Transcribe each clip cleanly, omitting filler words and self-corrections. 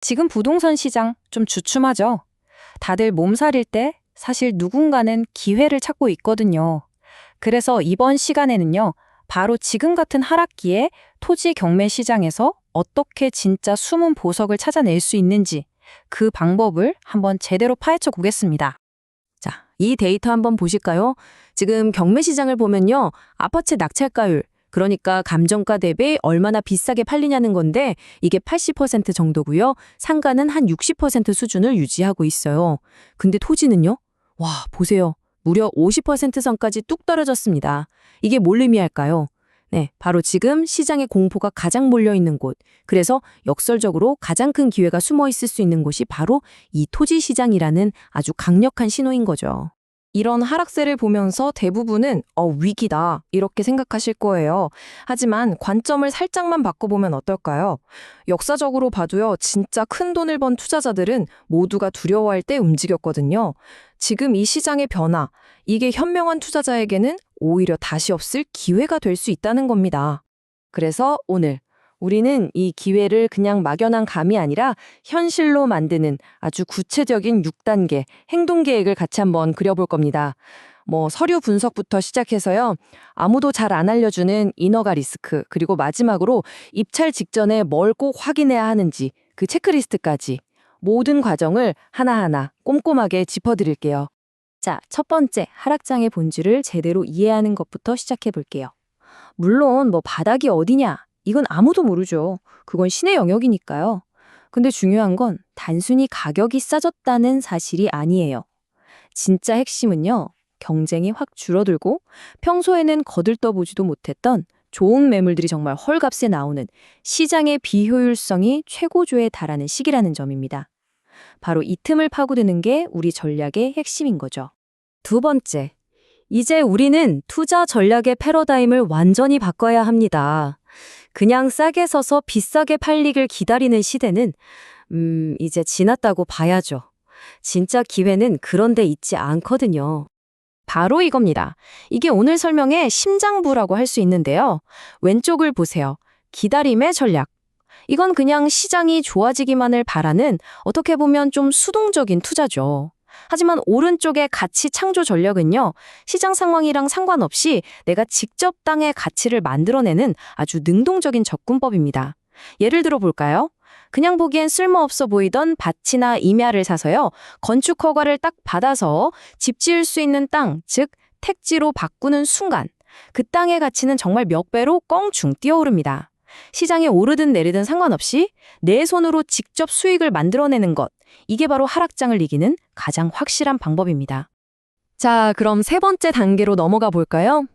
지금 부동산 시장 좀 주춤하죠? 다들 몸살일 때 사실 누군가는 기회를 찾고 있거든요. 그래서 이번 시간에는요, 바로 지금 같은 하락기에 토지 경매 시장에서 어떻게 진짜 숨은 보석을 찾아낼 수 있는지 그 방법을 한번 제대로 파헤쳐 보겠습니다. 자, 이 데이터 한번 보실까요? 지금 경매 시장을 보면요. 아파트 낙찰가율, 그러니까 감정가 대비 얼마나 비싸게 팔리냐는 건데 이게 80% 정도고요. 상가는 한 60% 수준을 유지하고 있어요. 근데 토지는요? 와, 보세요. 무려 50% 선까지 뚝 떨어졌습니다. 이게 뭘 의미할까요? 네, 바로 지금 시장의 공포가 가장 몰려있는 곳. 그래서 역설적으로 가장 큰 기회가 숨어 있을 수 있는 곳이 바로 이 토지 시장이라는 아주 강력한 신호인 거죠. 이런 하락세를 보면서 대부분은 위기다 이렇게 생각하실 거예요. 하지만 관점을 살짝만 바꿔보면 어떨까요? 역사적으로 봐도요. 진짜 큰 돈을 번 투자자들은 모두가 두려워할 때 움직였거든요. 지금 이 시장의 변화, 이게 현명한 투자자에게는 오히려 다시 없을 기회가 될 수 있다는 겁니다. 그래서 오늘 우리는 이 기회를 그냥 막연한 감이 아니라 현실로 만드는 아주 구체적인 6단계 행동 계획을 같이 한번 그려볼 겁니다. 서류 분석부터 시작해서요. 아무도 잘 안 알려주는 인허가 리스크, 그리고 마지막으로 입찰 직전에 뭘 꼭 확인해야 하는지 그 체크리스트까지 모든 과정을 하나하나 꼼꼼하게 짚어드릴게요. 자, 첫 번째, 하락장의 본질을 제대로 이해하는 것부터 시작해 볼게요. 물론 바닥이 어디냐, 이건 아무도 모르죠. 그건 신의 영역이니까요. 근데 중요한 건 단순히 가격이 싸졌다는 사실이 아니에요. 진짜 핵심은요, 경쟁이 확 줄어들고 평소에는 거들떠보지도 못했던 좋은 매물들이 정말 헐값에 나오는 시장의 비효율성이 최고조에 달하는 시기라는 점입니다. 바로 이 틈을 파고드는 게 우리 전략의 핵심인 거죠. 두 번째, 이제 우리는 투자 전략의 패러다임을 완전히 바꿔야 합니다. 그냥 싸게 서서 비싸게 팔리길 기다리는 시대는 이제 지났다고 봐야죠. 진짜 기회는 그런 데 있지 않거든요. 바로 이겁니다. 이게 오늘 설명의 심장부라고 할 수 있는데요. 왼쪽을 보세요. 기다림의 전략. 이건 그냥 시장이 좋아지기만을 바라는 어떻게 보면 좀 수동적인 투자죠. 하지만 오른쪽의 가치 창조 전략은요, 시장 상황이랑 상관없이 내가 직접 땅의 가치를 만들어내는 아주 능동적인 접근법입니다. 예를 들어 볼까요? 그냥 보기엔 쓸모없어 보이던 밭이나 임야를 사서요, 건축 허가를 딱 받아서 집 지을 수 있는 땅, 즉 택지로 바꾸는 순간 그 땅의 가치는 정말 몇 배로 껑충 뛰어오릅니다. 시장이 오르든 내리든 상관없이 내 손으로 직접 수익을 만들어내는 것, 이게 바로 하락장을 이기는 가장 확실한 방법입니다. 자, 그럼 세 번째 단계로 넘어가 볼까요?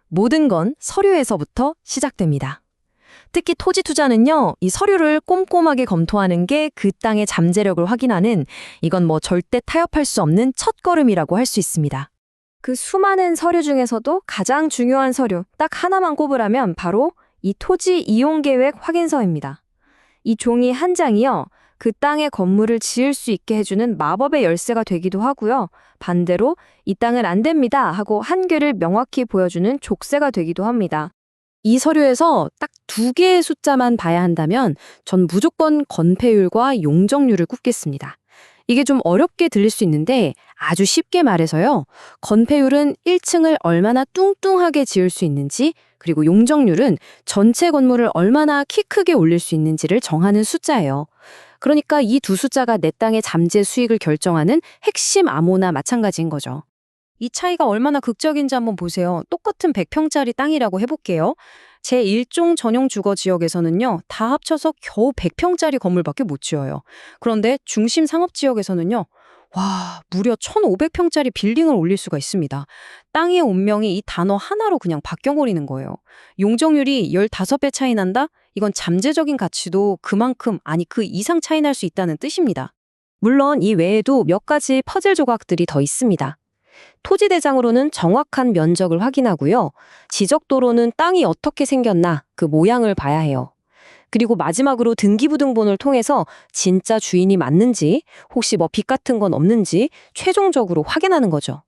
모든 건 서류에서부터 시작됩니다. 특히 토지 투자는요, 이 서류를 꼼꼼하게 검토하는 게 그 땅의 잠재력을 확인하는, 이건 절대 타협할 수 없는 첫걸음이라고 할 수 있습니다. 그 수많은 서류 중에서도 가장 중요한 서류 딱 하나만 꼽으라면 바로 이 토지 이용 계획 확인서입니다. 이 종이 한 장이요, 그 땅에 건물을 지을 수 있게 해주는 마법의 열쇠가 되기도 하고요. 반대로 이 땅은 안 됩니다 하고 한계를 명확히 보여주는 족쇄가 되기도 합니다. 이 서류에서 딱 2개의 숫자만 봐야 한다면 전 무조건 건폐율과 용적률을 꼽겠습니다. 이게 좀 어렵게 들릴 수 있는데 아주 쉽게 말해서요. 건폐율은 1층을 얼마나 뚱뚱하게 지을 수 있는지, 그리고 용적률은 전체 건물을 얼마나 키 크게 올릴 수 있는지를 정하는 숫자예요. 그러니까 이 두 숫자가 내 땅의 잠재 수익을 결정하는 핵심 암호나 마찬가지인 거죠. 이 차이가 얼마나 극적인지 한번 보세요. 똑같은 100평짜리 땅이라고 해볼게요. 제1종 전용 주거 지역에서는요, 다 합쳐서 겨우 100평짜리 건물밖에 못 지어요. 그런데 중심 상업 지역에서는요, 와, 무려 1,500평짜리 빌딩을 올릴 수가 있습니다. 땅의 운명이 이 단어 하나로 그냥 바뀌어버리는 거예요. 용적률이 15배 차이 난다? 이건 잠재적인 가치도 그만큼, 아니 그 이상 차이 날 수 있다는 뜻입니다. 물론 이 외에도 몇 가지 퍼즐 조각들이 더 있습니다. 토지 대장으로는 정확한 면적을 확인하고요. 지적도로는 땅이 어떻게 생겼나 그 모양을 봐야 해요. 그리고 마지막으로 등기부등본을 통해서 진짜 주인이 맞는지, 혹시 빚 같은 건 없는지 최종적으로 확인하는 거죠.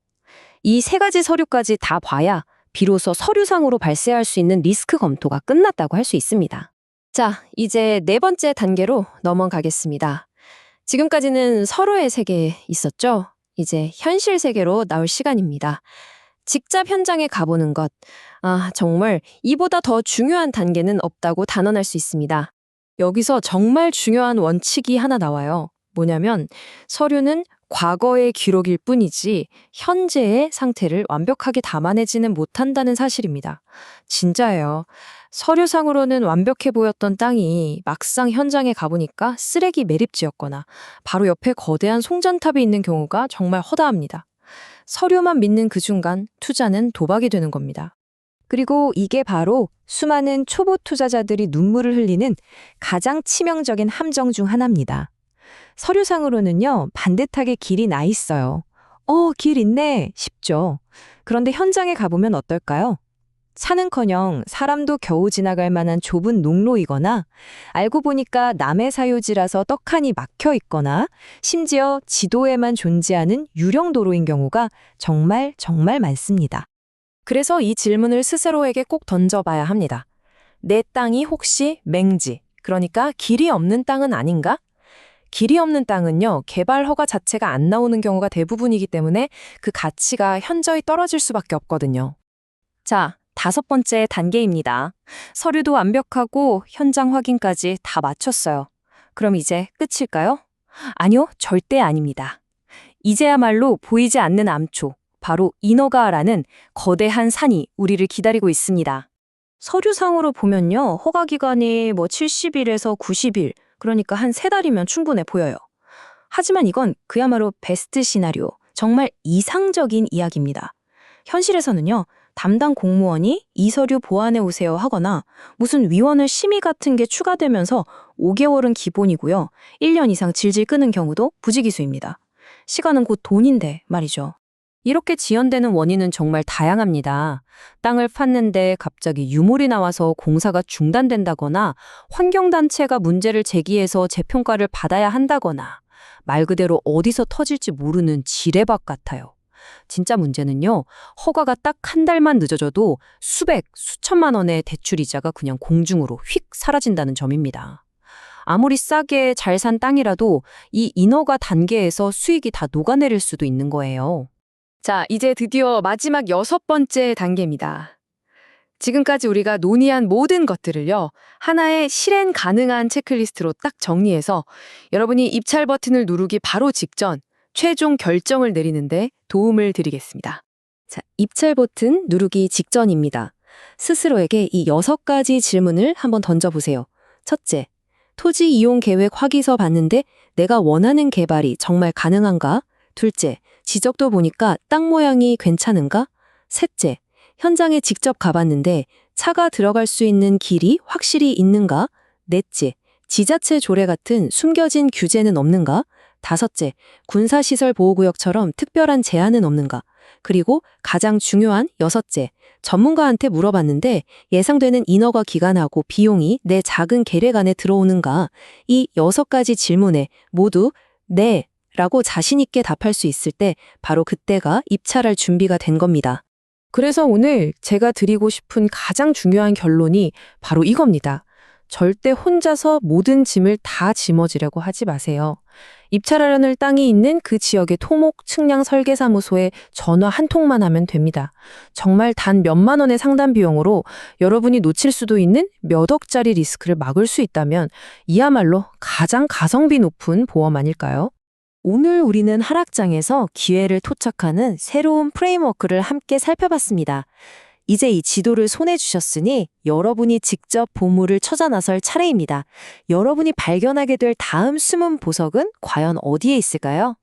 이 3가지 서류까지 다 봐야 비로소 서류상으로 발생할 수 있는 리스크 검토가 끝났다고 할 수 있습니다. 자, 이제 4번째 단계로 넘어가겠습니다. 지금까지는 서로의 세계에 있었죠? 이제 현실 세계로 나올 시간입니다. 직접 현장에 가보는 것. 정말 이보다 더 중요한 단계는 없다고 단언할 수 있습니다. 여기서 정말 중요한 원칙이 하나 나와요. 뭐냐면 서류는 과거의 기록일 뿐이지 현재의 상태를 완벽하게 담아내지는 못한다는 사실입니다. 진짜예요. 서류상으로는 완벽해 보였던 땅이 막상 현장에 가보니까 쓰레기 매립지였거나 바로 옆에 거대한 송전탑이 있는 경우가 정말 허다합니다. 서류만 믿는 그 순간 투자는 도박이 되는 겁니다. 그리고 이게 바로 수많은 초보 투자자들이 눈물을 흘리는 가장 치명적인 함정 중 하나입니다. 서류상으로는요, 반듯하게 길이 나 있어요. 길 있네 싶죠. 그런데 현장에 가보면 어떨까요? 차는커녕 사람도 겨우 지나갈 만한 좁은 농로이거나 알고 보니까 남의 사유지라서 떡하니 막혀 있거나 심지어 지도에만 존재하는 유령 도로인 경우가 정말 많습니다. 그래서 이 질문을 스스로에게 꼭 던져봐야 합니다. 내 땅이 혹시 맹지, 그러니까 길이 없는 땅은 아닌가? 길이 없는 땅은요, 개발 허가 자체가 안 나오는 경우가 대부분이기 때문에 그 가치가 현저히 떨어질 수밖에 없거든요. 자, 5번째 단계입니다. 서류도 완벽하고 현장 확인까지 다 마쳤어요. 그럼 이제 끝일까요? 아니요, 절대 아닙니다. 이제야말로 보이지 않는 암초, 바로 인허가라는 거대한 산이 우리를 기다리고 있습니다. 서류상으로 보면요, 허가 기간이 70일에서 90일, 그러니까 한 3달이면 충분해 보여요. 하지만 이건 그야말로 베스트 시나리오, 정말 이상적인 이야기입니다. 현실에서는요, 담당 공무원이 이 서류 보완해 오세요 하거나 무슨 위원회 심의 같은 게 추가되면서 5개월은 기본이고요. 1년 이상 질질 끄는 경우도 부지기수입니다. 시간은 곧 돈인데 말이죠. 이렇게 지연되는 원인은 정말 다양합니다. 땅을 팠는데 갑자기 유물이 나와서 공사가 중단된다거나 환경단체가 문제를 제기해서 재평가를 받아야 한다거나 말 그대로 어디서 터질지 모르는 지뢰박 같아요. 진짜 문제는요, 허가가 딱 1달만 늦어져도 수백, 수천만 원의 대출이자가 그냥 공중으로 휙 사라진다는 점입니다. 아무리 싸게 잘 산 땅이라도 이 인허가 단계에서 수익이 다 녹아내릴 수도 있는 거예요. 자, 이제 드디어 마지막 6번째 단계입니다. 지금까지 우리가 논의한 모든 것들을요, 하나의 실행 가능한 체크리스트로 딱 정리해서 여러분이 입찰 버튼을 누르기 바로 직전 최종 결정을 내리는데 도움을 드리겠습니다. 자, 입찰 버튼 누르기 직전입니다. 스스로에게 이 6가지 질문을 한번 던져보세요. 첫째, 토지 이용 계획 확인서 봤는데 내가 원하는 개발이 정말 가능한가? 둘째, 지적도 보니까 땅 모양이 괜찮은가? 셋째, 현장에 직접 가봤는데 차가 들어갈 수 있는 길이 확실히 있는가? 넷째, 지자체 조례 같은 숨겨진 규제는 없는가? 다섯째, 군사시설 보호구역처럼 특별한 제한은 없는가? 그리고 가장 중요한 여섯째, 전문가한테 물어봤는데 예상되는 인허가 기간하고 비용이 내 작은 계획 안에 들어오는가? 이 6가지 질문에 모두 네 라고 자신 있게 답할 수 있을 때 바로 그때가 입찰할 준비가 된 겁니다. 그래서 오늘 제가 드리고 싶은 가장 중요한 결론이 바로 이겁니다. 절대 혼자서 모든 짐을 다 짊어지려고 하지 마세요. 입찰하려는 땅이 있는 그 지역의 토목 측량 설계사무소에 전화 한 통만 하면 됩니다. 정말 단 몇만 원의 상담 비용으로 여러분이 놓칠 수도 있는 몇 억짜리 리스크를 막을 수 있다면 이야말로 가장 가성비 높은 보험 아닐까요? 오늘 우리는 하락장에서 기회를 토착하는 새로운 프레임워크를 함께 살펴봤습니다. 이제 이 지도를 손에 쥐셨으니 여러분이 직접 보물을 찾아 나설 차례입니다. 여러분이 발견하게 될 다음 숨은 보석은 과연 어디에 있을까요?